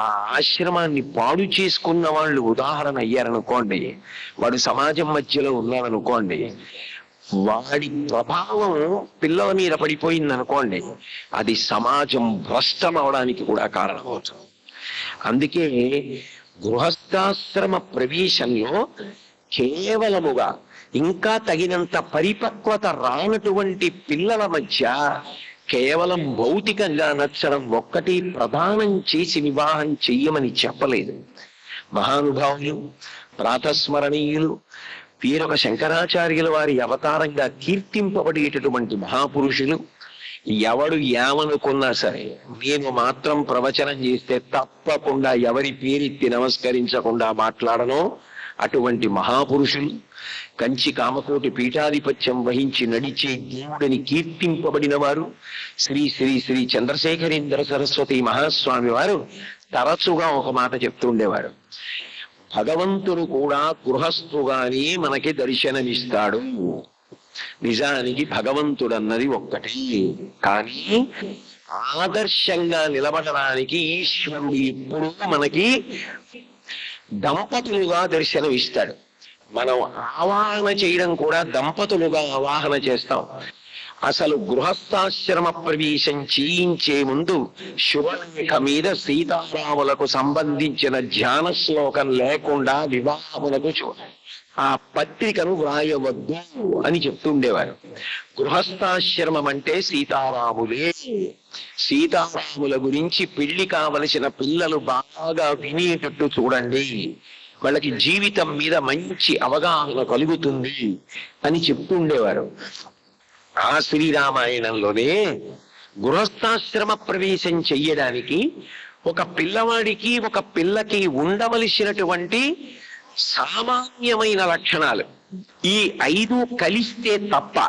ఆ ఆశ్రమాన్ని పాడు చేసుకున్న వాళ్ళు ఉదాహరణ అయ్యారనుకోండి, వాడు సమాజం మధ్యలో ఉన్నాడనుకోండి, వాడి ప్రభావం పిల్లల మీద పడిపోయింది అనుకోండి, అది సమాజం భ్రష్టం అవడానికి కూడా కారణమవుతుంది. అందుకే గృహస్థాశ్రమ ప్రవేశంలో కేవలముగా ఇంకా తగినంత పరిపక్వత రానటువంటి పిల్లల మధ్య కేవలం భౌతికంగా నచ్చడం ఒక్కటి ప్రదానం చేసి వివాహం చెయ్యమని చెప్పలేదు. మహానుభావులు, ప్రాతస్మరణీయులు, వీరొక శంకరాచార్యుల వారి అవతారంగా కీర్తింపబడేటటువంటి మహాపురుషులు ఎవడు ఏమనుకున్నా సరే నేను మాత్రం ప్రవచనం చేస్తే తప్పకుండా ఎవరి పేరెత్తి నమస్కరించకుండా మాట్లాడను. అటువంటి మహాపురుషులు కంచి కామకోటి పీఠాధిపత్యం వహించి నడిచే దేవుడిని కీర్తింపబడిన వారు శ్రీ శ్రీ శ్రీ చంద్రశేఖరేంద్ర సరస్వతి మహాస్వామి వారు తరచుగా ఒక మాట చెప్తుండేవారు. భగవంతుడు కూడా గృహస్థుగానే మనకి దర్శనమిస్తాడు. నిజానికి భగవంతుడు అన్నది ఒక్కటి, కానీ ఆదర్శంగా నిలబడడానికి ఈశ్వరుడు ఎప్పుడూ మనకి దంపతులుగా దర్శనం ఇస్తాడు. మనం ఆవాహన చేయడం కూడా దంపతులుగా ఆవాహన చేస్తాం. అసలు గృహస్థాశ్రమ ప్రవేశం చేయించే ముందు శుభలేఖ మీద సీతారాములకు సంబంధించిన ధ్యాన శ్లోకం లేకుండా వివాహములకు ఆ పత్రికను వ్రాయవద్దు అని చెప్తుండేవారు. గృహస్థాశ్రమం అంటే సీతారాములే. సీతారాముల గురించి పెళ్లి కావలసిన పిల్లలు బాగా వినేటట్టు చూడండి, వాళ్ళకి జీవితం మీద మంచి అవగాహన కలుగుతుంది అని చెప్తుండేవారు. ఆ శ్రీరామాయణంలోనే గృహస్థాశ్రమ ప్రవేశం చెయ్యడానికి ఒక పిల్లవాడికి ఒక పిల్లకి ఉండవలసినటువంటి సామాన్యమైన లక్షణాలు ఈ 5 కలిస్తే తప్ప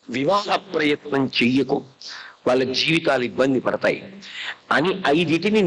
వివాహ ప్రయత్నం చెయ్యకు, వాళ్ళ జీవితాలు ఇబ్బంది పడతాయి అని 5టిని